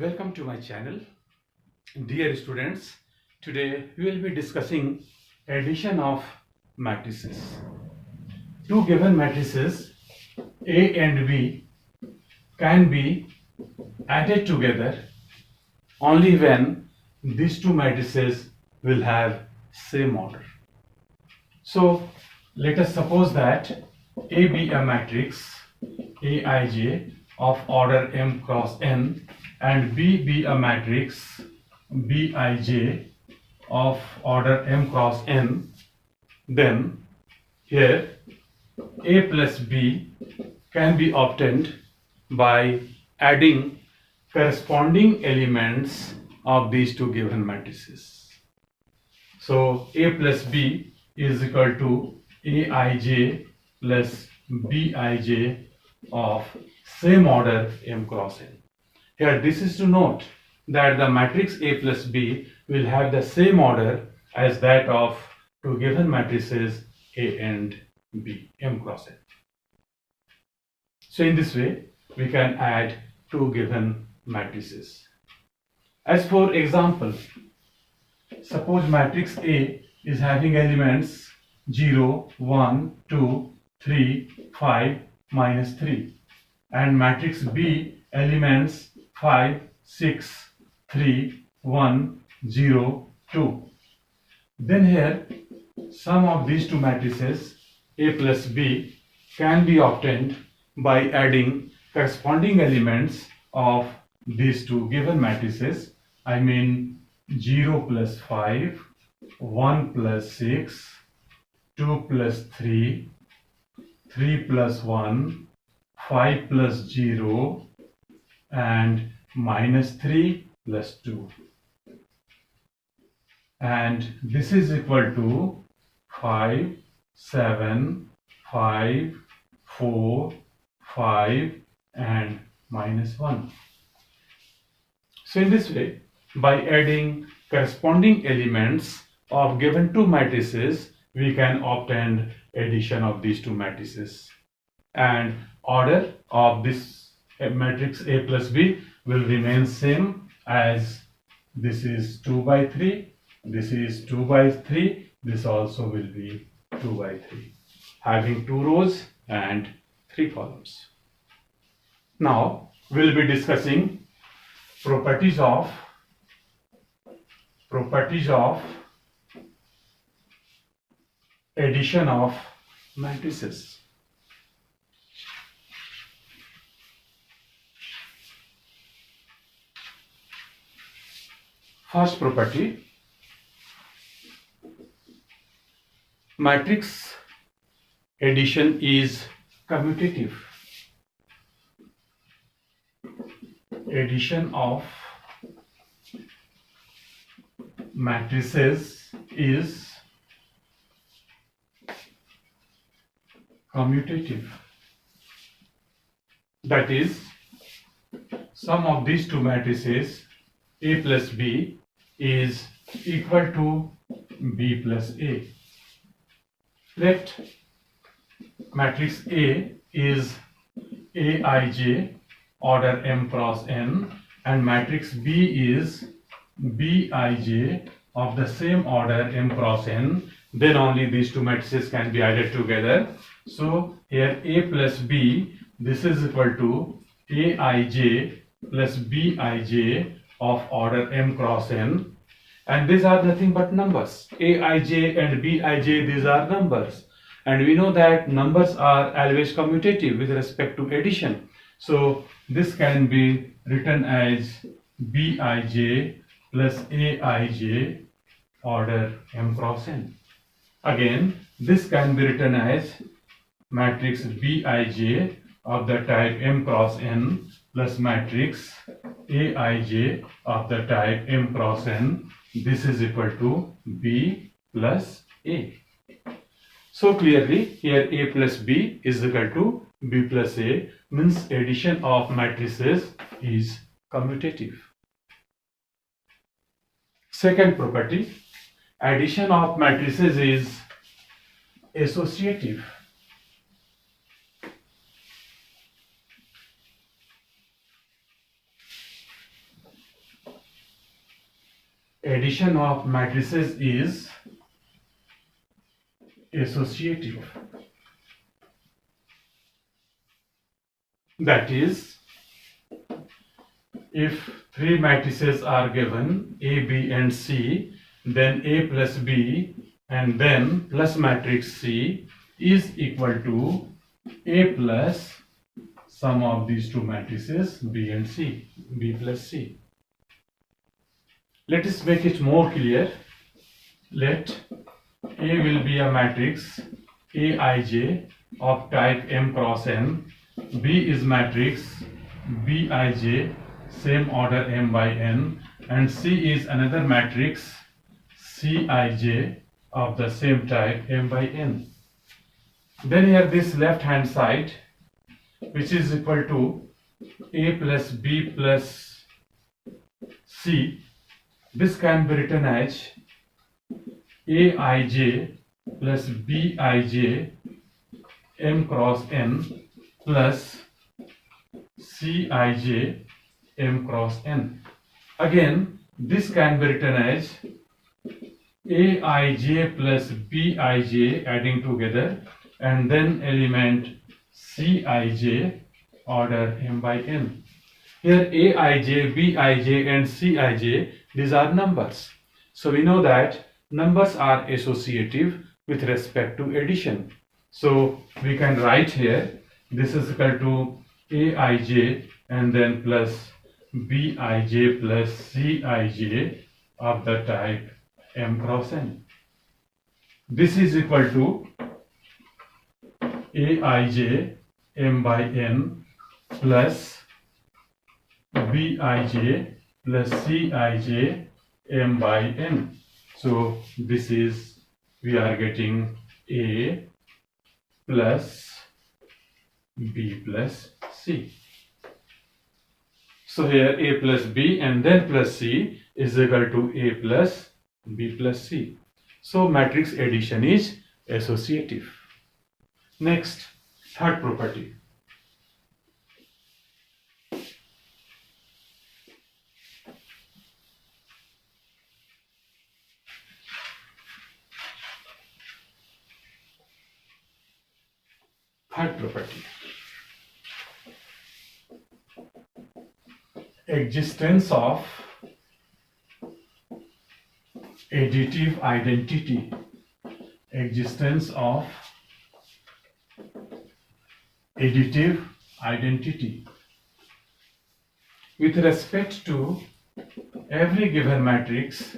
Welcome to my channel. Dear students, today we will be discussing addition of matrices. Two given matrices A and B can be added together only when these two matrices will have same order. So let us suppose that A be a matrix Aij of order m cross n and B be a matrix Bij of order m cross n, then here A plus B can be obtained by adding corresponding elements of these two given matrices. So A plus B is equal to Aij plus Bij of same order m cross n. Here this is to note that the matrix A plus B will have the same order as that of two given matrices A and B, m cross n. So in this way we can add two given matrices. As for example, suppose matrix A is having elements 0, 1, 2, 3, 5, minus 3, and matrix B elements 5, 6, 3, 1, 0, 2. Then here sum of these two matrices A plus B can be obtained by adding corresponding elements of these two given matrices. I mean 0 plus 5, 1 plus 6, 2 plus 3, 3 plus 1, 5 plus 0, and minus 3 plus 2. And this is equal to 5, 7, 5, 4, 5, and minus 1. So in this way, by adding corresponding elements of given two matrices, we can obtain addition of these two matrices. And order of this matrix A plus B will remain same, as this is 2 by 3, this is 2 by 3, this also will be 2 by 3, having 2 rows and 3 columns. Now we will be discussing properties of addition of matrices. First property, matrix addition is commutative. Addition of matrices is commutative. That is, sum of these two matrices A plus B is equal to B plus A. Let matrix A is Aij order m cross n and matrix B is Bij of the same order m cross n, then only these two matrices can be added together. So here A plus B, this is equal to Aij plus Bij of order m cross n, and these are nothing but numbers. Aij and Bij, these are numbers, and we know that numbers are always commutative with respect to addition. So this can be written as Bij plus Aij order m cross n. Again, this can be written as matrix Bij of the type m cross n plus matrix Aij of the type m cross n. This is equal to B plus A. So clearly here A plus B is equal to B plus A, means addition of matrices is commutative. Second property, addition of matrices is associative. addition of matrices is associative. That is, if three matrices are given A, B and C, then A plus B and then plus matrix C is equal to A plus sum of these two matrices B and C, B plus C. Let us make it more clear. Let A will be a matrix Aij of type M cross N, B is matrix Bij same order M by N, and C is another matrix Cij of the same type M by N. Then here this left hand side, which is equal to A plus B plus C, this can be written as Aij plus Bij M cross N plus Cij M cross N. Again, this can be written as Aij plus Bij adding together and then element Cij order M by N. Here Aij, Bij and Cij, these are numbers. So we know that numbers are associative with respect to addition. So we can write here this is equal to Aij and then plus Bij plus Cij of the type M cross N. This is equal to Aij M by N plus Bij plus Cij M by N. So this is, we are getting A plus B plus C. So here A plus B and then plus C is equal to A plus B plus C. So matrix addition is associative. Next, third property. Third property. Existence of additive identity. Existence of additive identity. With respect to every given matrix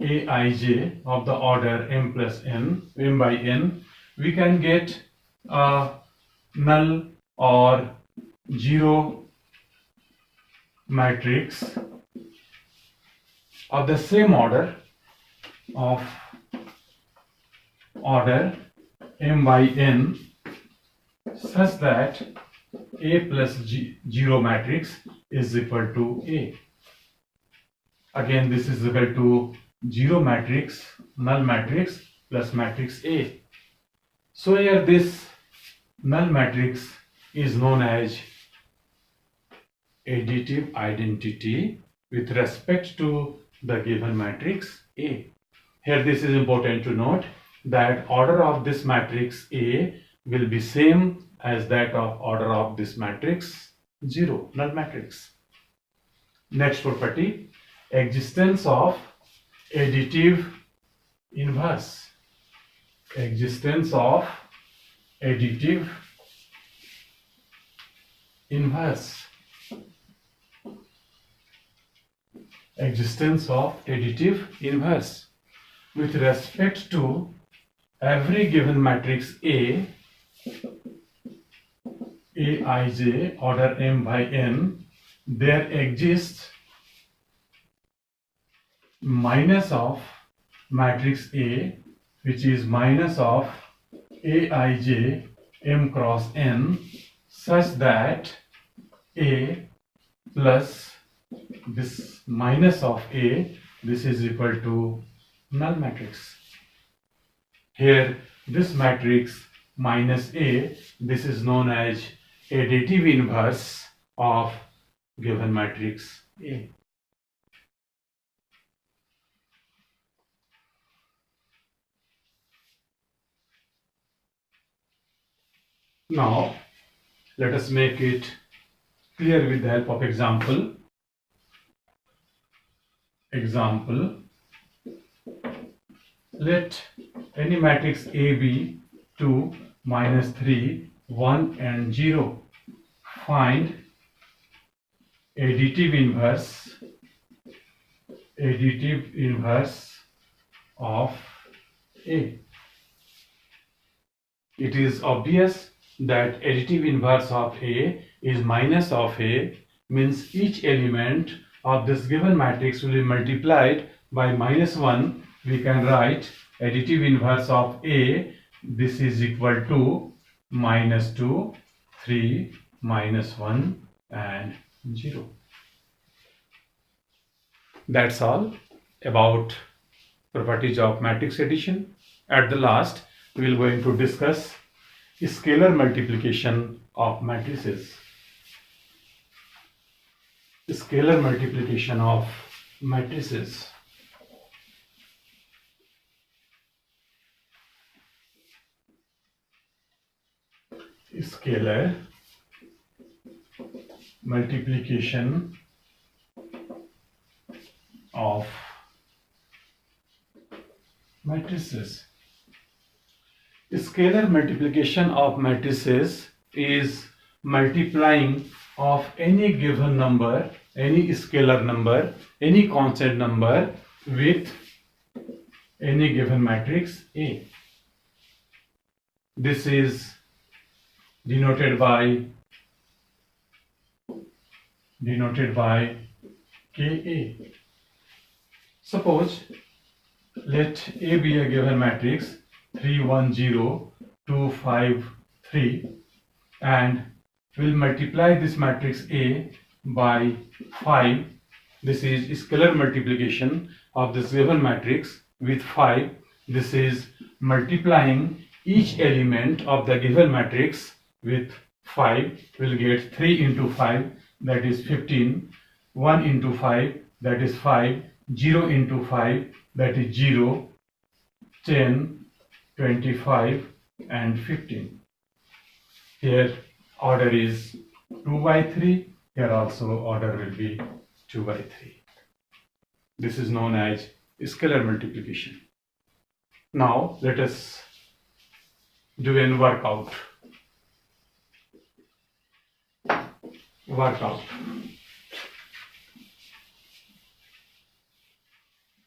Aij of the order M plus N, M by N, we can get a null or zero matrix of the same order of order M by N such that A plus 0 matrix is equal to A. Again, this is equal to 0 matrix, null matrix plus matrix A. So here this null matrix is known as additive identity with respect to the given matrix A. Here this is important to note that order of this matrix A will be same as that of order of this matrix 0, null matrix. Next property, existence of additive inverse. Existence of additive inverse. Existence of additive inverse. With respect to every given matrix A, Aij order M by N, there exists minus of matrix A, which is minus of Aij M cross N, such that A plus this minus of A, this is equal to null matrix. Here this matrix minus A, this is known as additive inverse of given matrix A. Now let us make it clear with the help of example. Let any matrix A be 2, -3, 1 and 0. Find additive inverse of A. It is obvious that additive inverse of A is minus of A, means each element of this given matrix will be multiplied by -1. We can write additive inverse of A, this is equal to -2, 3, -1 and 0. That's all about properties of matrix addition. At the last, we will going to discuss scalar multiplication of matrices. Scalar multiplication of matrices. Scalar multiplication of matrices. Scalar multiplication of matrices is multiplying of any given number, any scalar number, any constant number with any given matrix A. This is denoted by Ka. Suppose let A be a given matrix 3, 1, 0, 2, 5, 3, and we'll multiply this matrix A by 5. This is scalar multiplication of this given matrix with 5. This is multiplying each element of the given matrix with 5. We'll get 3 into 5, that is 15, 1 into 5, that is 5, 0 into 5, that is 0, 10, 25 and 15. Here order is 2 by 3. Here also order will be 2 by 3. This is known as scalar multiplication. Now let us do a workout.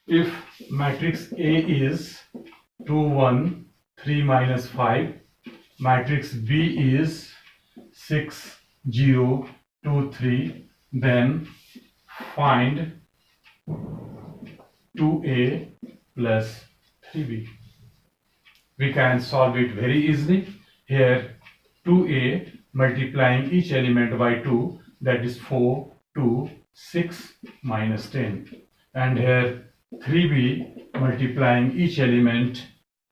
If matrix A is 2, 1, 3, -5, matrix B is 6, 0, 2, 3, then find 2A plus 3B. We can solve it very easily. Here 2A multiplying each element by 2, that is 4, 2, 6, -10. And here 3B multiplying each element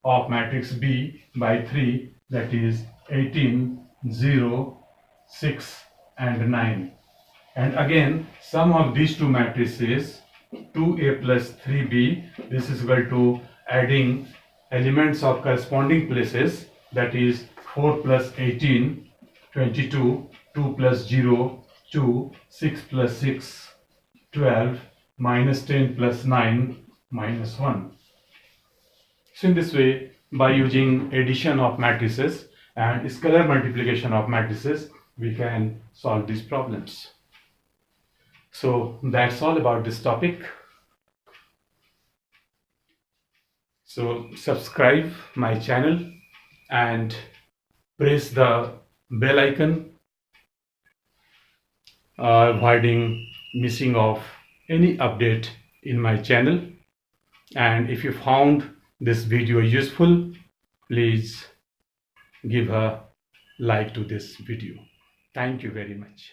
of matrix B by 3, that is 18, 0, 6 and 9. And again sum of these two matrices 2A plus 3B, this is equal to adding elements of corresponding places, that is 4 plus 18, 22, 2 plus 0, 2, 6 plus 6, 12, -10 plus 9, -1. So in this way, by using addition of matrices and scalar multiplication of matrices, we can solve these problems. So that's all about this topic. So subscribe my channel and press the bell icon, avoiding missing of any update in my channel. And if you found this video useful, please give a like to this video. Thank you very much.